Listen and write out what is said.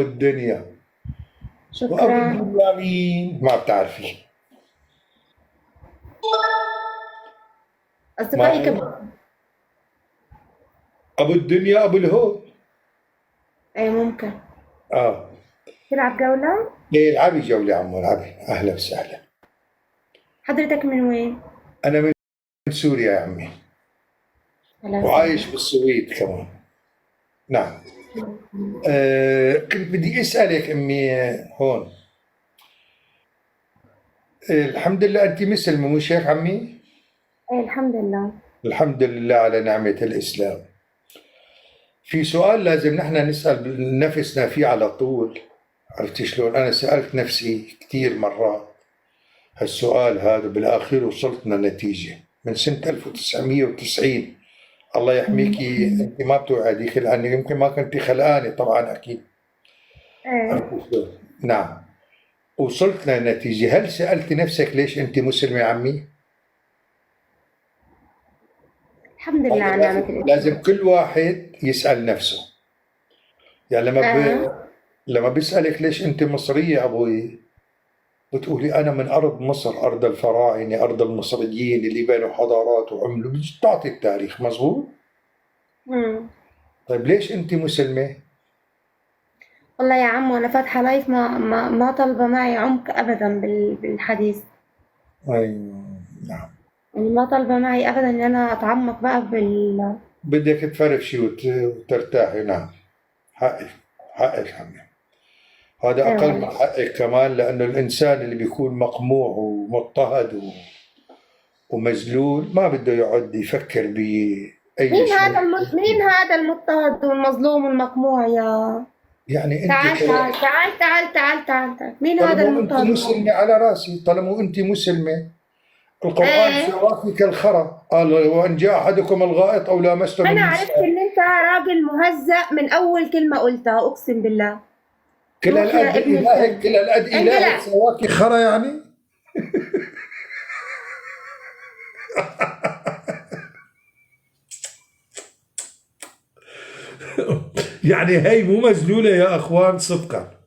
الدنيا. وأبو شكرا. الدنيا مين؟ ما بتعرفي. أصدقائي ما كبار. أبو الدنيا أبو الهول. أي ممكن. آه. تلعب جولة. ليه العبي جولة يا عمو العبي، أهلا وسهلا. حضرتك من وين؟ أنا من سوريا يا عمي، أهلا وعايش وسهلا. بالسويد كمان. نعم. كنت بدي أسألك أمي هون. الحمد لله أنت مسلمة مو شيخ عمي؟ أي الحمد لله. الحمد لله على نعمة الإسلام. في سؤال لازم نحن نسأل نفسنا فيه على طول. عرفتي شلون؟ أنا سألت نفسي كثير مرات هالسؤال هذا، بالأخير وصلتنا نتيجة من سنة 1990. الله يحميكي، أنت ما بتوعدي لأني يمكن ما كنت خلقانة طبعا أكيد. إيه عرفتي شلون؟ نعم. وصلت لنتيجة. هل سألت نفسك ليش أنت مسلمة يا عمي؟ الحمد لله هذا على نعمة لازم الإسلام. كل واحد يسأل نفسه. يعني آه. لما بيسألك ليش أنت مصرية أبوي، بتقولي أنا من أرض مصر، أرض الفراعنة، أرض المصريين اللي بنوا حضارات وعملوا، بتعطي التاريخ مظبوط. مم. طيب ليش أنت مسلمة؟ والله يا عمو أنا فاتحة لايف ما طالبة معي عمق أبدا بالحديث. أيوة. نعم. يعني ما طالبة معي أبدا إن أنا أتعمق بقى بدك تفرفشي وترتاحي. نعم. حقك، حقك عمي. هذا إيه أقل من والله. حقك كمان، لأنه الإنسان اللي بيكون مقموع ومضطهد ومذلول ما بده يقعد يفكر بأي شيء. مين هذا المضطهد والمظلوم والمقموع يا. يعني أنت تعال تعال تعال تعال تعال تعال تعال، مين هذا طالما أنت المضطهد مسلمة والمقموع؟ على راسي، طالما أنت مسلمة. القرآن ايه. سواك كالخرى، قال وأن جاء أحدكم الغائط أو لامستم انا عرفت النساء. ان انت راجل مهزأ من اول كلمة قلتها، اقسم بالله. كل روح هالقد يا ابن إلهك، الكلب. كل هالقد إلهك انقلع. سواك خرى يعني. يعني هي مو مذلولة يا أخوان صدقا.